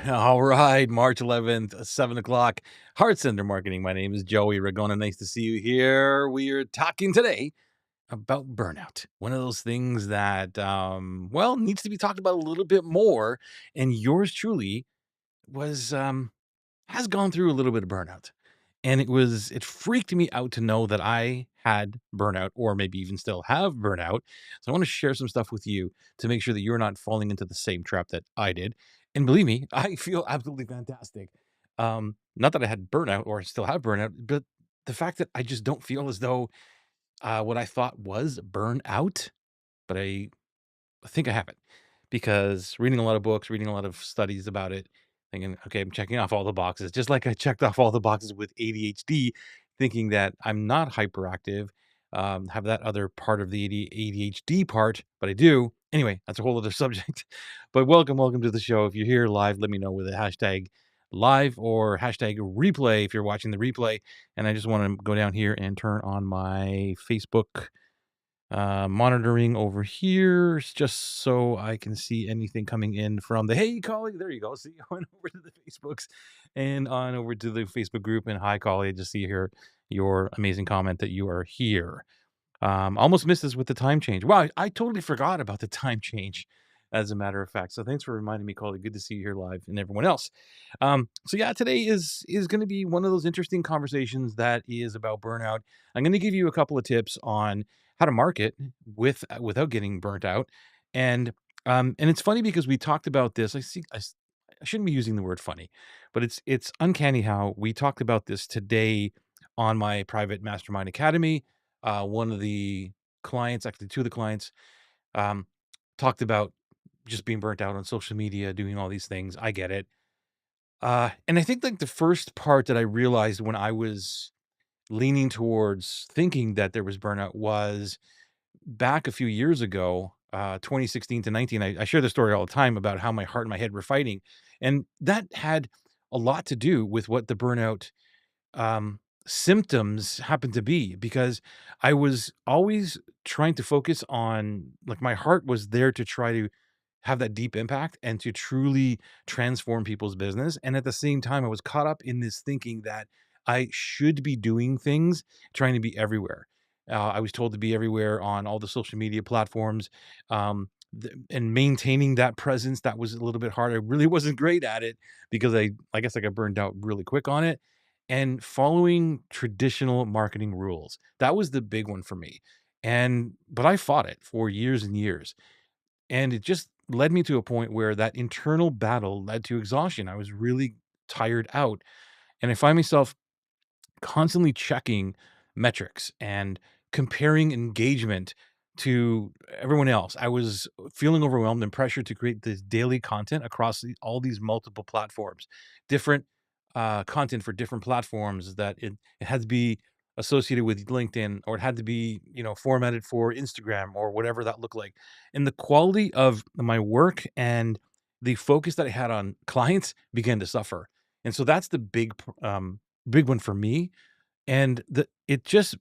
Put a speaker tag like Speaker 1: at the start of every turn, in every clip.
Speaker 1: All right, March 11th, 7 o'clock, Heart Center Marketing. My name is Joey Ragona. Nice to see you here. We are talking today about burnout. One of those things that, needs to be talked about a little bit more. And yours truly has gone through a little bit of burnout. And it freaked me out to know that I had burnout or maybe even still have burnout. So I want to share some stuff with you to make sure that you're not falling into the same trap that I did. And believe me, I feel absolutely fantastic. Not that I had burnout or still have burnout, but the fact that I just don't feel as though what I thought was burnout, but I think I have it because reading a lot of books, reading a lot of studies about it, thinking, okay, I'm checking off all the boxes, just like I checked off all the boxes with ADHD, thinking that I'm not hyperactive, have that other part of the ADHD part, but I do. Anyway, that's a whole other subject. But welcome to the show. If you're here live, let me know with a hashtag live or hashtag replay if you're watching the replay. And I just want to go down here and turn on my Facebook monitoring over here just so I can see anything coming in from the hey colleague. There you go. See, on over to the Facebooks and on over to the Facebook group. And hi colleague, just see here your amazing comment that you are here. Almost missed this with the time change. Wow, I totally forgot about the time change, as a matter of fact. So thanks for reminding me, Collie. Good to see you here live and everyone else. So yeah, today is going to be one of those interesting conversations that is about burnout. I'm going to give you a couple of tips on how to market without getting burnt out, and it's funny because we talked about this. I shouldn't be using the word funny, but it's uncanny how we talked about this today on my private mastermind academy. One of the clients, actually two of the clients, um, talked about just being burnt out on social media, doing all these things. I get it. And I think like the first part that I realized when I was leaning towards thinking that there was burnout was back a few years ago, 2016 to 19. I share the story all the time about how my heart and my head were fighting. And that had a lot to do with what the burnout symptoms happen to be because I was always trying to focus on like my heart was there to try to have that deep impact and to truly transform people's business. And at the same time, I was caught up in this thinking that I should be doing things, trying to be everywhere. I was told to be everywhere on all the social media platforms, and maintaining that presence. That was a little bit hard. I really wasn't great at it because I guess I got burned out really quick on it. And following traditional marketing rules, that was the big one for me. But I fought it for years and years. And it just led me to a point where that internal battle led to exhaustion. I was really tired out. And I find myself constantly checking metrics and comparing engagement to everyone else. I was feeling overwhelmed and pressured to create this daily content across all these multiple platforms, different content for different platforms that it had to be associated with LinkedIn or it had to be, formatted for Instagram or whatever that looked like. And the quality of my work and the focus that I had on clients began to suffer. And so that's the big one for me, and it just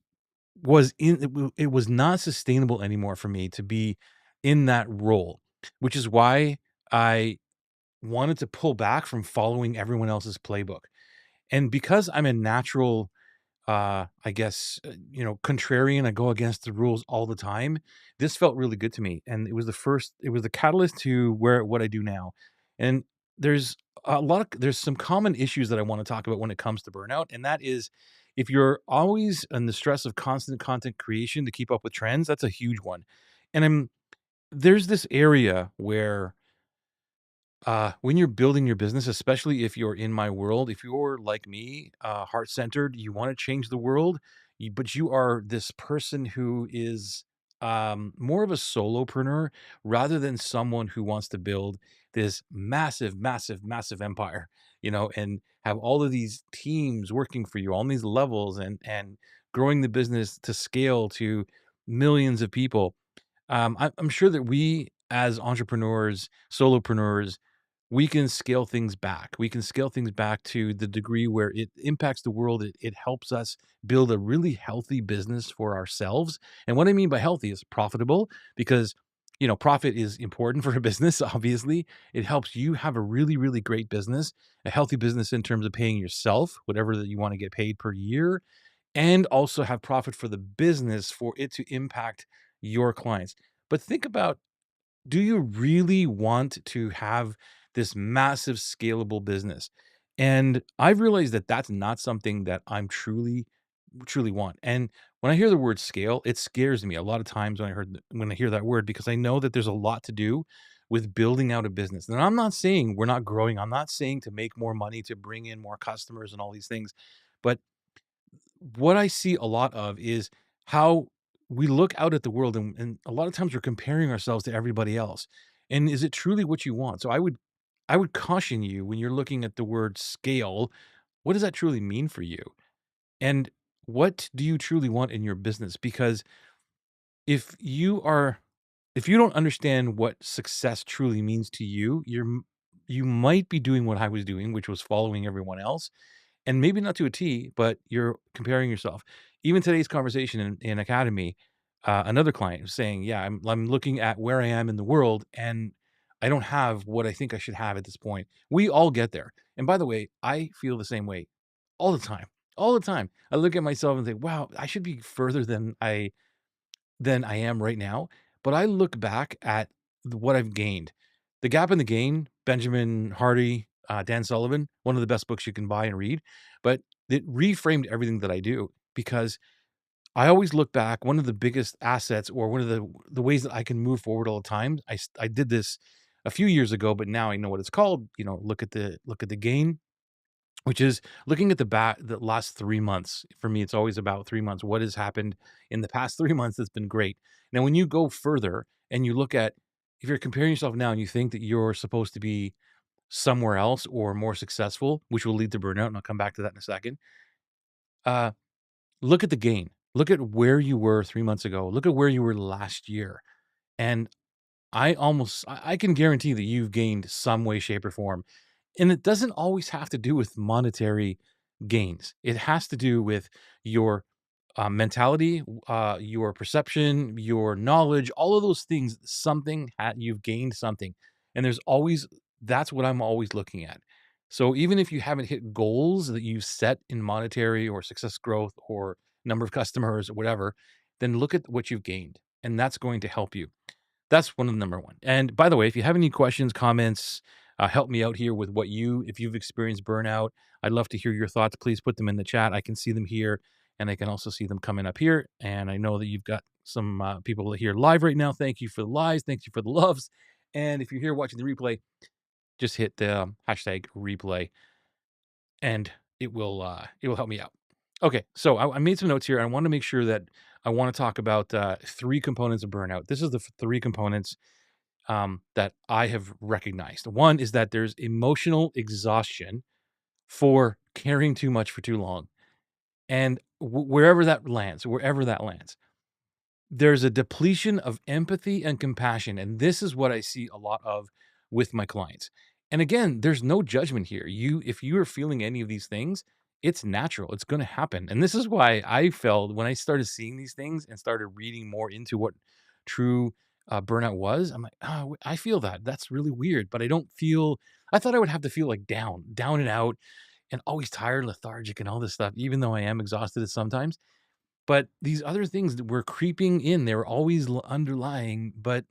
Speaker 1: it was not sustainable anymore for me to be in that role, which is why I wanted to pull back from following everyone else's playbook. And because I'm a natural, I guess, contrarian, I go against the rules all the time. This felt really good to me, and it was the catalyst to where what I do now. And there's there's some common issues that I want to talk about when it comes to burnout, and that is if you're always in the stress of constant content creation to keep up with trends, that's a huge one. And there's this area where when you're building your business, especially if you're in my world, if you're like me, heart centered, you want to change the world, but you are this person who is more of a solopreneur rather than someone who wants to build this massive empire, and have all of these teams working for you on these levels and growing the business to scale to millions of people. I'm sure that we as entrepreneurs, solopreneurs, we can scale things back. We can scale things back to the degree where it impacts the world. It helps us build a really healthy business for ourselves. And what I mean by healthy is profitable because profit is important for a business, obviously. It helps you have a really, really great business, a healthy business in terms of paying yourself, whatever that you want to get paid per year, and also have profit for the business for it to impact your clients. But think about, do you really want to have this massive scalable business? And I've realized that that's not something that I'm truly want. And when I hear the word scale, it scares me a lot of times when I hear that word, because I know that there's a lot to do with building out a business. And I'm not saying we're not growing. I'm not saying to make more money, to bring in more customers and all these things. But what I see a lot of is how we look out at the world, and a lot of times we're comparing ourselves to everybody else. And is it truly what you want? So I would caution you, when you're looking at the word scale, what does that truly mean for you? And what do you truly want in your business? Because if you are if you don't understand what success truly means to you, you might be doing what I was doing, which was following everyone else, and maybe not to a T, but you're comparing yourself. Even today's conversation in Academy, another client was saying, "Yeah, I'm looking at where I am in the world, and I don't have what I think I should have at this point." We all get there, and by the way, I feel the same way all the time. All the time, I look at myself and think, "Wow, I should be further than I am right now." But I look back at what I've gained. The Gap in the Gain, Benjamin Hardy, Dan Sullivan, one of the best books you can buy and read, but it reframed everything that I do, because I always look back. One of the biggest assets, or one of the ways that I can move forward all the time, I did this a few years ago, but now I know what it's called. Look at the gain, which is looking at the last 3 months. For me, it's always about 3 months. What has happened in the past 3 months that's been great? Now, when you go further and you look at, if you're comparing yourself now and you think that you're supposed to be somewhere else or more successful, which will lead to burnout, and I'll come back to that in a second, uh, look at the gain. Look at where you were 3 months ago. Look at where you were last year, and I can guarantee that you've gained some way, shape, or form. And it doesn't always have to do with monetary gains. It has to do with your mentality, your perception, your knowledge, all of those things. You've gained something, and that's what I'm always looking at. So even if you haven't hit goals that you set in monetary or success growth or number of customers or whatever, then look at what you've gained, and that's going to help you. That's one of the number one. And by the way, if you have any questions, comments, help me out here with if you've experienced burnout, I'd love to hear your thoughts. Please put them in the chat. I can see them here, and I can also see them coming up here. And I know that you've got some people here live right now. Thank you for the lives. Thank you for the loves. And if you're here watching the replay, just hit the hashtag replay, and it will help me out. Okay, so I made some notes here. I want to make sure that I want to talk about three components of burnout. This is the three components that I have recognized. One is that there's emotional exhaustion for caring too much for too long, and wherever that lands, there's a depletion of empathy and compassion, and this is what I see a lot of with my clients. And again, there's no judgment here. If you are feeling any of these things, it's natural. It's going to happen. And this is why I felt, when I started seeing these things and started reading more into what true burnout was, I'm like, oh, I feel that. That's really weird. But I thought I would have to feel like down and out, and always tired, lethargic, and all this stuff, even though I am exhausted at sometimes. But these other things that were creeping in, they were always underlying, but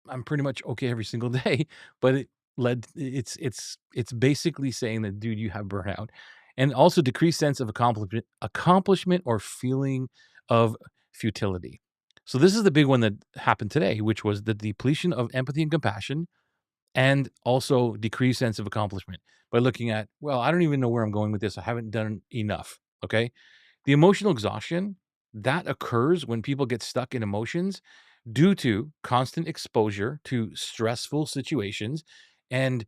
Speaker 1: I'm pretty much okay every single day. But it's basically saying that, dude, you have burnout. And also decreased sense of accomplishment or feeling of futility. So this is the big one that happened today, which was the depletion of empathy and compassion, and also decreased sense of accomplishment by looking at, well, I don't even know where I'm going with this. I haven't done enough. Okay. The emotional exhaustion that occurs when people get stuck in emotions due to constant exposure to stressful situations. And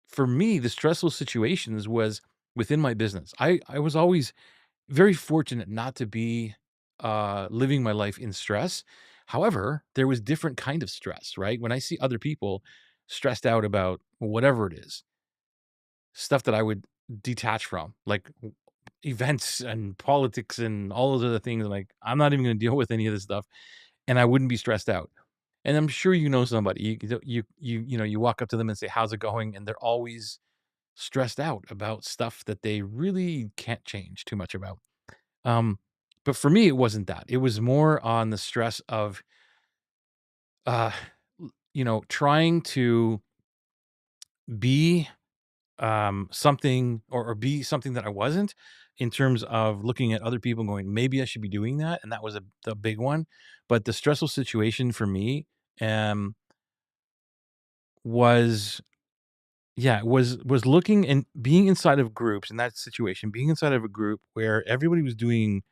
Speaker 1: for me, the stressful situations was within my business. I was always very fortunate not to be living my life in stress. However, there was different kind of stress, right? When I see other people stressed out about whatever it is, stuff that I would detach from, like events and politics and all those other things. Like, I'm not even going to deal with any of this stuff, and I wouldn't be stressed out. And I'm sure you know somebody, you walk up to them and say, "How's it going?" And they're always stressed out about stuff that they really can't change too much about. Um, but for me, it wasn't that. It was more on the stress of, uh, trying to be something, or be something that I wasn't, in terms of looking at other people and going, maybe I should be doing that. And that was the big one. But the stressful situation for me um, was, yeah, was looking and being inside of groups in that situation, being inside of a group where everybody was doing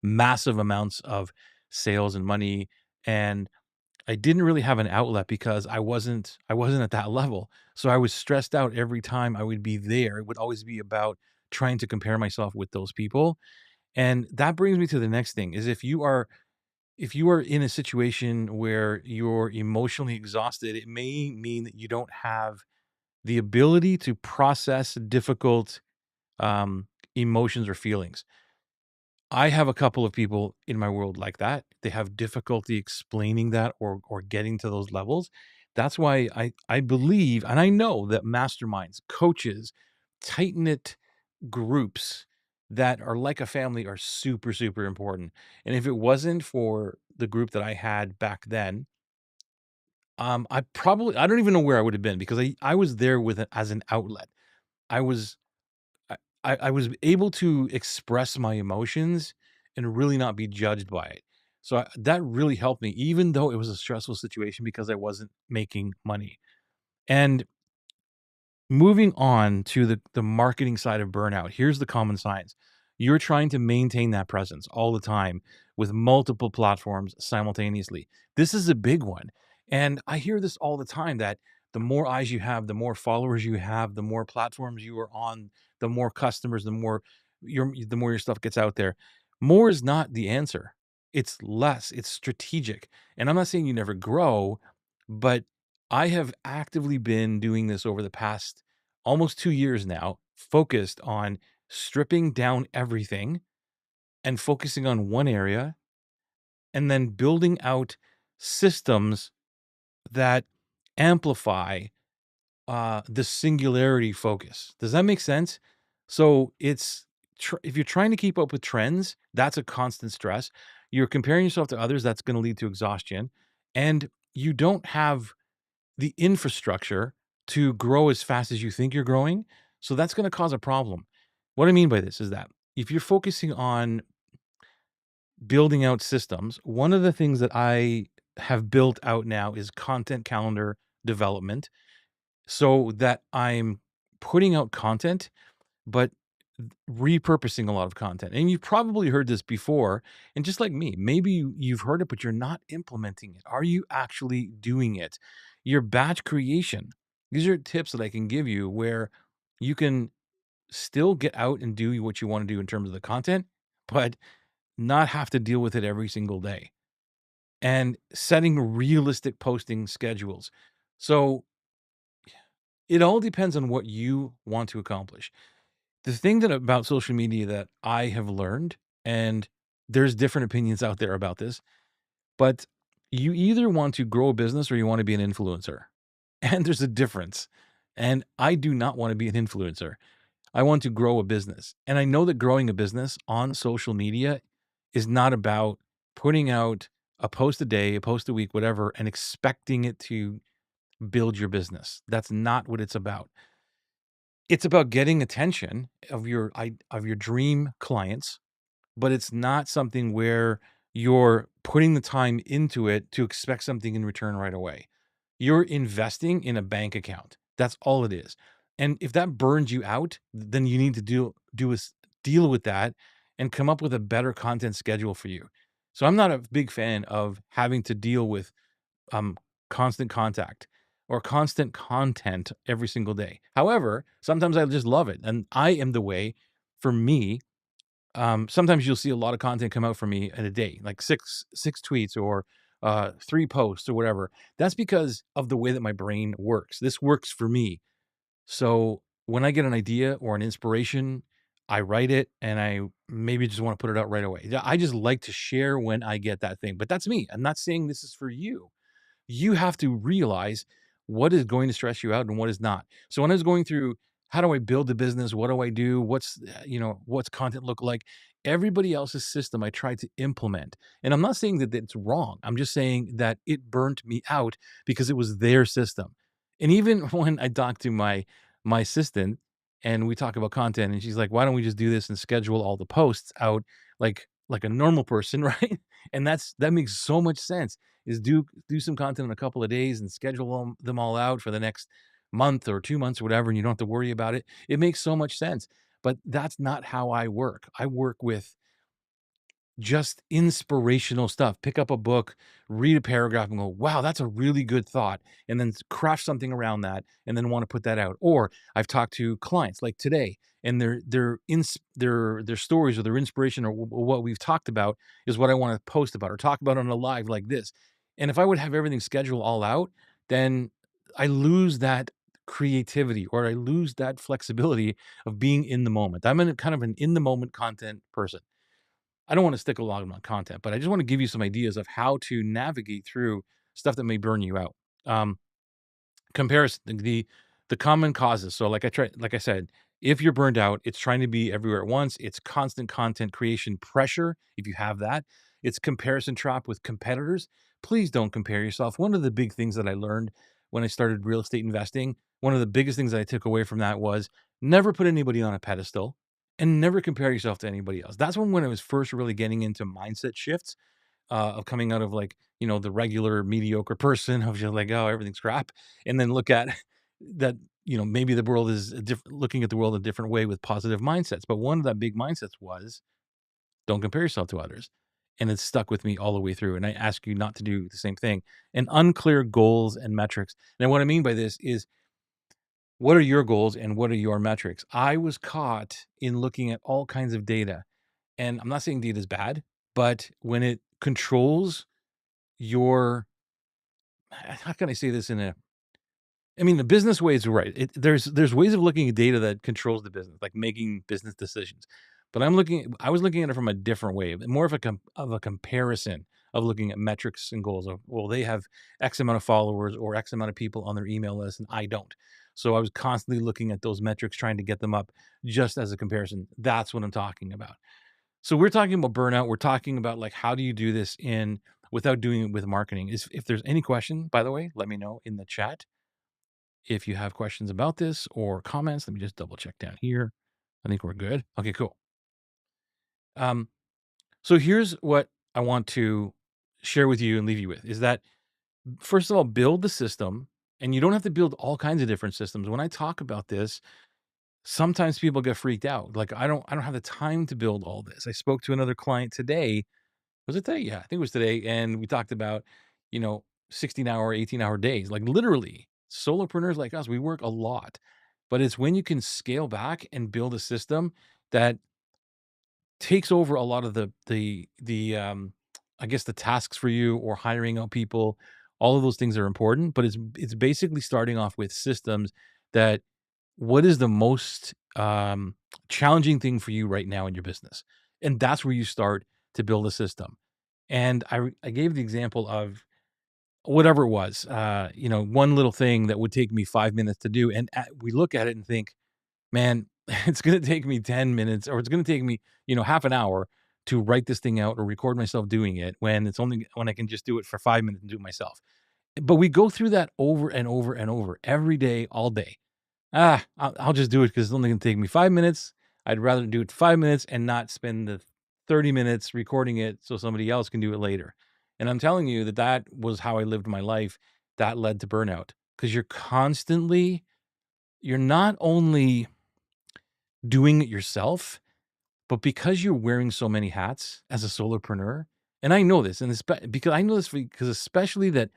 Speaker 1: massive amounts of sales and money. And I didn't really have an outlet because I wasn't at that level. So I was stressed out every time I would be there. It would always be about trying to compare myself with those people. And that brings me to the next thing is, if you are in a situation where you're emotionally exhausted, it may mean that you don't have the ability to process difficult emotions or feelings. I have a couple of people in my world like that. They have difficulty explaining that, or getting to those levels. That's why I believe and I know that masterminds, coaches, tight-knit groups that are like a family are super, super important. And if it wasn't for the group that I had back then, I don't even know where I would have been, because I was there with it as an outlet. I was I I was able to express my emotions and really not be judged by it. So that really helped me, even though it was a stressful situation because I wasn't making money. And moving on to the marketing side of burnout, here's the common signs. You're trying to maintain that presence all the time with multiple platforms simultaneously. This is a big one. And I hear this all the time, that the more eyes you have, the more followers you have, the more platforms you are on, the more customers, the more your stuff gets out there. More is not the answer. It's less, it's strategic. And I'm not saying you never grow, but I have actively been doing this over the past almost 2 years now, focused on stripping down everything and focusing on one area, and then building out systems that amplify, the singularity focus. Does that make sense? So if you're trying to keep up with trends, that's a constant stress. You're comparing yourself to others, that's gonna lead to exhaustion, and you don't have the infrastructure to grow as fast as you think you're growing. So that's going to cause a problem. What I mean by this is that if you're focusing on building out systems, one of the things that I have built out now is content calendar development, so that I'm putting out content, but repurposing a lot of content. And you've probably heard this before. And just like me, maybe you've heard it, but you're not implementing it. Are you actually doing it? Your batch creation. These are tips that I can give you where you can still get out and do what you want to do in terms of the content, but not have to deal with it every single day. And setting realistic posting schedules. So it all depends on what you want to accomplish. The thing that about social media that I have learned, and there's different opinions out there about this, but you either want to grow a business or you want to be an influencer. And there's a difference. And I do not want to be an influencer. I want to grow a business. And I know that growing a business on social media is not about putting out a post a day, a post a week, whatever, and expecting it to build your business. That's not what it's about. It's about getting attention of your dream clients, but it's not something where you're putting the time into it to expect something in return right away. You're investing in a bank account. That's all it is. And if that burns you out, then you need to deal with that and come up with a better content schedule for you. So I'm not a big fan of having to deal with um, constant contact or constant content every single day. However, sometimes I just love it. And I am the way, for me, sometimes you'll see a lot of content come out for me in a day, like six tweets, or 3 posts or whatever. That's because of the way that my brain works. This works for me. So when I get an idea or an inspiration, I write it and I maybe just want to put it out right away. Yeah, I just like to share when I get that thing. But that's me. I'm not saying this is for you. You have to realize what is going to stress you out and what is not. So when I was going through, how do I build a business? What do I do? What's content look like? Everybody else's system I tried to implement. And I'm not saying that it's wrong. I'm just saying that it burnt me out because it was their system. And even when I talked to my assistant and we talk about content and she's like, "Why don't we just do this and schedule all the posts out like a normal person," right? And that makes so much sense. Is do some content in a couple of days and schedule them all out for the next month or 2 months or whatever, and you don't have to worry about it. It makes so much sense. But that's not how I work. I work with just inspirational stuff. Pick up a book, read a paragraph, and go, wow, that's a really good thought. And then craft something around that and then want to put that out. Or I've talked to clients like today, and their stories or their inspiration or what we've talked about is what I want to post about or talk about on a live like this. And if I would have everything scheduled all out, then I lose that creativity or I lose that flexibility of being in the moment. I'm in kind of an in the moment content person. I don't want to stick a lot on content, but I just want to give you some ideas of how to navigate through stuff that may burn you out. Um, Comparison, the common causes. So like I said, if you're burned out, it's trying to be everywhere at once. It's constant content creation pressure. If you have that, it's comparison trap with competitors. Please don't compare yourself. One of the big things that I learned when I started real estate investing, one of the biggest things that I took away from that was never put anybody on a pedestal and never compare yourself to anybody else. That's when I was first really getting into mindset shifts of coming out of like, the regular mediocre person of just like, oh, everything's crap. And then look at that, maybe the world is looking at the world a different way with positive mindsets. But one of the big mindsets was don't compare yourself to others. And it's stuck with me all the way through. And I ask you not to do the same thing. And unclear goals and metrics. And what I mean by this is what are your goals and what are your metrics? I was caught in looking at all kinds of data. And I'm not saying data is bad, but when it controls your how can I say this in a I mean, the business way is right. There's ways of looking at data that controls the business, like making business decisions. But I was looking at it from a different way, more of a comparison of looking at metrics and goals of, well, they have X amount of followers or X amount of people on their email list and I don't. So I was constantly looking at those metrics, trying to get them up just as a comparison. That's what I'm talking about. So we're talking about burnout. We're talking about like how do you do this in without doing it with marketing. Is if there's any question, by the way, let me know in the chat. If you have questions about this or comments, let me just double check down here. I think we're good. Okay, cool. Um, so here's what I want to share with you and leave you with is that first of all, build the system, and you don't have to build all kinds of different systems. When I talk about this, sometimes people get freaked out. Like I don't have the time to build all this. I spoke to another client today. Was it today? Yeah, I think it was today. And we talked about, you know, 16-hour, 18-hour days. Like literally, solopreneurs like us, we work a lot. But it's when you can scale back and build a system that takes over a lot of the I guess the tasks for you or hiring out people. All of those things are important, but it's basically starting off with systems that what is the most challenging thing for you right now in your business? And that's where you start to build a system. And I gave the example of whatever it was, one little thing that would take me 5 minutes to do. And we look at it and think, man, it's going to take me 10 minutes or it's going to take me, half an hour to write this thing out or record myself doing it when it's only when I can just do it for 5 minutes and do it myself. But we go through that over and over and over every day, all day. I'll just do it because it's only gonna take me 5 minutes. I'd rather do it 5 minutes and not spend the 30 minutes recording it so somebody else can do it later. And I'm telling you that that was how I lived my life. That led to burnout because you're not only doing it yourself, but because you're wearing so many hats as a solopreneur, and I know this, and because I know this because especially that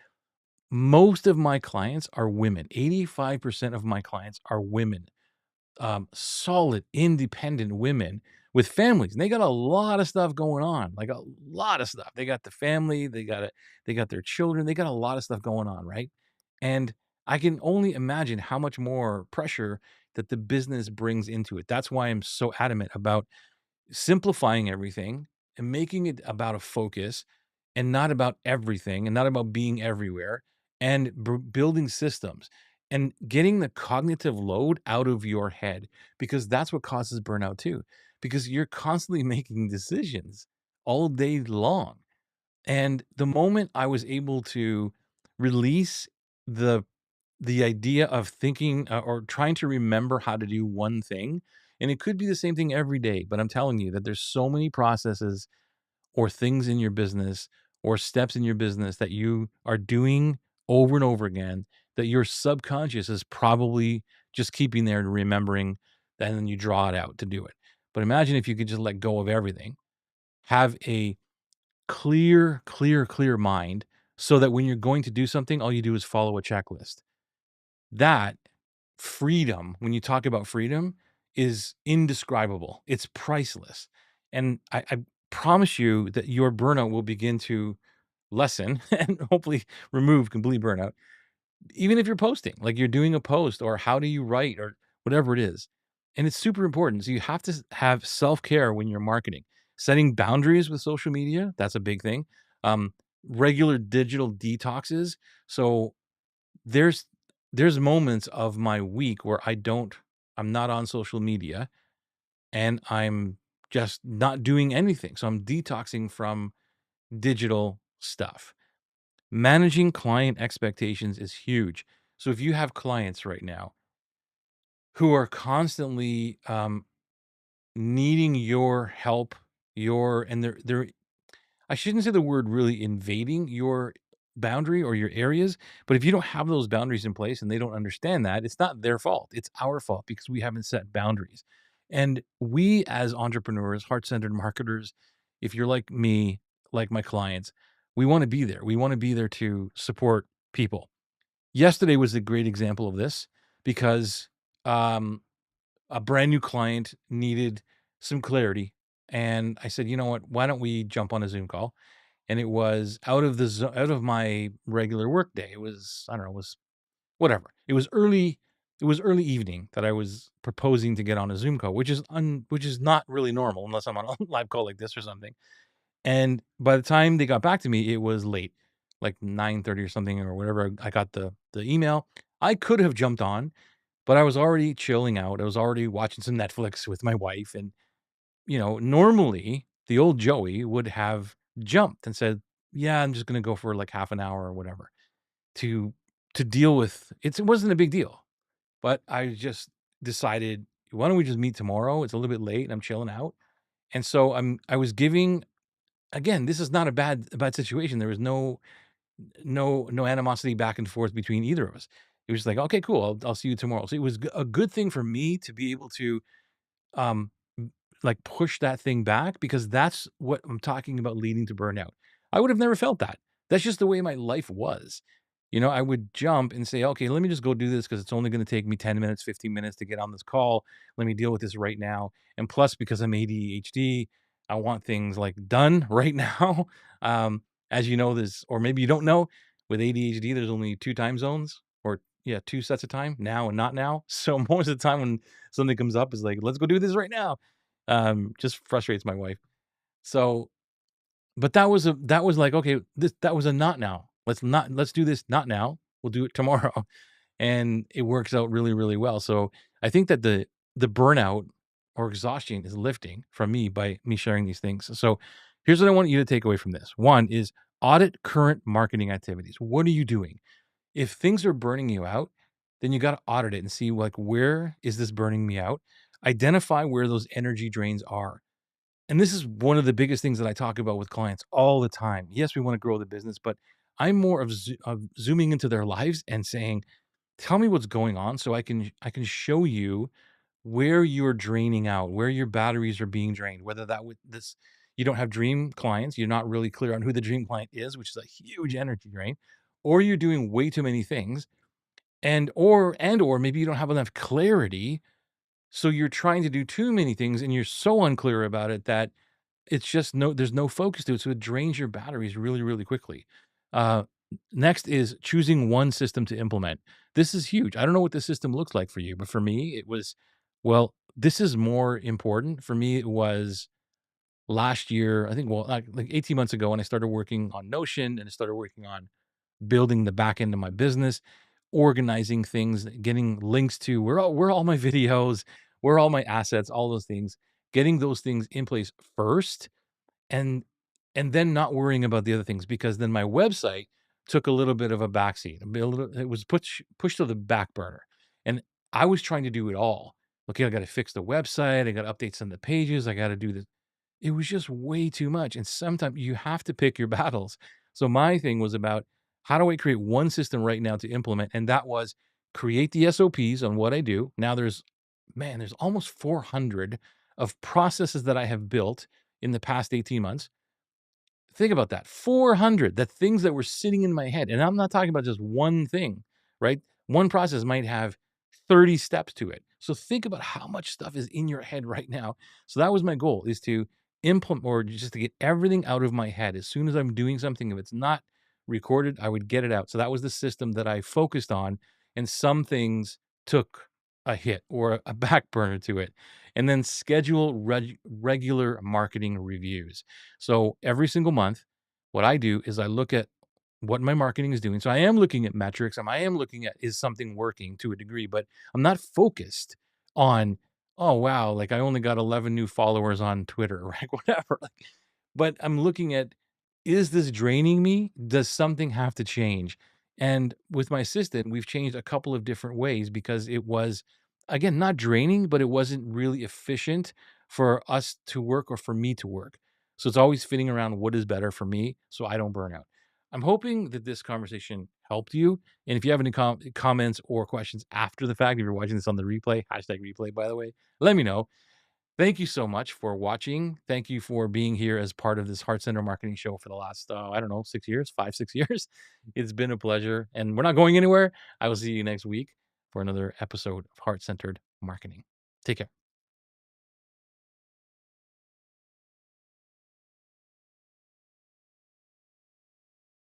Speaker 1: most of my clients are women. 85% of my clients are women, solid, independent women with families. And they got a lot of stuff going on, like a lot of stuff. They got the family, they got their children, they got a lot of stuff going on, right? And I can only imagine how much more pressure that the business brings into it. That's why I'm so adamant about simplifying everything and making it about a focus and not about everything and not about being everywhere. and building systems and getting the cognitive load out of your head, because that's what causes burnout too, because you're constantly making decisions all day long. And the moment I was able to release the the idea of thinking, or trying to remember how to do one thing, and it could be the same thing every day, but I'm telling you that there's so many processes or things in your business or steps in your business that you are doing over and over again that your subconscious is probably just keeping there and remembering, and then you draw it out to do it. But imagine if you could just let go of everything, have a clear mind, so that when you're going to do something, all you do is follow a checklist. That freedom, when you talk about freedom, is indescribable. It's priceless. And I promise you that your burnout will begin to lessen and hopefully remove complete burnout. Even if you're posting, like you're doing a post, or how do you write, or whatever it is. And it's super important. So you have to have self care when you're marketing, setting boundaries with social media. That's a big thing. Um, Regular digital detoxes. So there's there's moments of my week where I'm not on social media, and I'm just not doing anything. So I'm detoxing from digital stuff. Managing client expectations is huge. So if you have clients right now who are constantly needing your help, and they're I shouldn't say the word really invading your boundary or your areas, but if you don't have those boundaries in place and they don't understand that, it's not their fault. It's our fault because we haven't set boundaries. And we, as entrepreneurs, heart-centered marketers, if you're like me, like my clients, we want to be there. We want to be there to support people. Yesterday was a great example of this because um, a brand new client needed some clarity. And I said, you know what? Why don't we jump on a Zoom call? And it was out of my regular work day. It was, I don't know, it was whatever. It was early evening that I was proposing to get on a Zoom call, which is not really normal unless I'm on a live call like this or something. And by the time they got back to me, it was late, like 9:30 or something, or whatever. I got the email. I could have jumped on, but I was already chilling out. I was already watching some Netflix with my wife, and normally the old Joey would have jumped and said, "Yeah, I'm just gonna go for like half an hour or whatever to deal with it." It wasn't a big deal, but I just decided, why don't we just meet tomorrow? It's a little bit late and I'm chilling out. And so I was giving, again, this is not a bad situation. There was no animosity back and forth between either of us. It was just like, okay, cool. I'll see you tomorrow. So it was a good thing for me to be able to um, like, push that thing back, because that's what I'm talking about leading to burnout. I would have never felt that. That's just the way my life was. I would jump and say, "Okay, let me just go do this because it's only gonna take me 10 minutes, 15 minutes to get on this call. Let me deal with this right now." And plus, because I'm ADHD, I want things, like, done right now. As you know, there's, or maybe you don't know, with ADHD, there's only 2 time zones, or yeah, 2 sets of time, now and not now. So most of the time when something comes up, is like, "Let's go do this right now." Just frustrates my wife. So, but that was like, okay, that was a not now. Let's do this not now. We'll do it tomorrow. And it works out really, really well. So I think that the burnout or exhaustion is lifting from me by me sharing these things. So here's what I want you to take away from this. One is, audit current marketing activities. What are you doing? If things are burning you out, then you got to audit it and see, like, where is this burning me out? Identify where those energy drains are. And this is one of the biggest things that I talk about with clients all the time. Yes, we want to grow the business, but I'm more of zooming into their lives and saying, "Tell me what's going on, so I can show you where you're draining out, where your batteries are being drained." Whether that with this, you don't have dream clients, you're not really clear on who the dream client is, which is a huge energy drain, or you're doing way too many things, or maybe you don't have enough clarity, so you're trying to do too many things and you're so unclear about it that it's just there's no focus to it, so it drains your batteries really, really quickly. Uh, Next is choosing one system to implement. This is huge. I don't know what the system looks like for you, but for me, it was, well, this is more important. For me, it was last year, I think, well, like 18 months ago, when I started working on Notion and I started working on building the back end of my business, organizing things, getting links to where all my videos, where all my assets, all those things, getting those things in place first, and then not worrying about the other things, because then my website took a little bit of a backseat. It was pushed to the back burner, and I was trying to do it all. Okay, I got to fix the website. I got to update some of the pages. I got to do this. It was just way too much, and sometimes you have to pick your battles. So my thing was about, how do I create one system right now to implement? And that was create the SOPs on what I do. Now there's almost 400 of processes that I have built in the past 18 months. Think about that. 400, the things that were sitting in my head. And I'm not talking about just one thing, right? One process might have 30 steps to it. So think about how much stuff is in your head right now. So that was my goal, is to implement, or just to get everything out of my head. As soon as I'm doing something, if it's not recorded, I would get it out. So that was the system that I focused on. And some things took a hit or a back burner to it. And then schedule regular marketing reviews. So every single month, what I do is I look at what my marketing is doing. So I am looking at metrics. I am looking at, is something working to a degree, but I'm not focused on, oh wow, like I only got 11 new followers on Twitter, right? Whatever. Like, but I'm looking at, is this draining me? Does something have to change? And with my assistant, we've changed a couple of different ways, because it was, again, not draining, but it wasn't really efficient for us to work, or for me to work. So it's always fitting around what is better for me so I don't burn out. I'm hoping that this conversation helped you. And if you have any comments or questions after the fact, if you're watching this on the replay, hashtag replay, by the way, let me know. Thank you so much for watching. Thank you for being here as part of this Heart Center Marketing Show for the last, I don't know, 6 years, 5, 6 years. It's been a pleasure, and we're not going anywhere. I will see you next week for another episode of Heart Centered Marketing. Take care.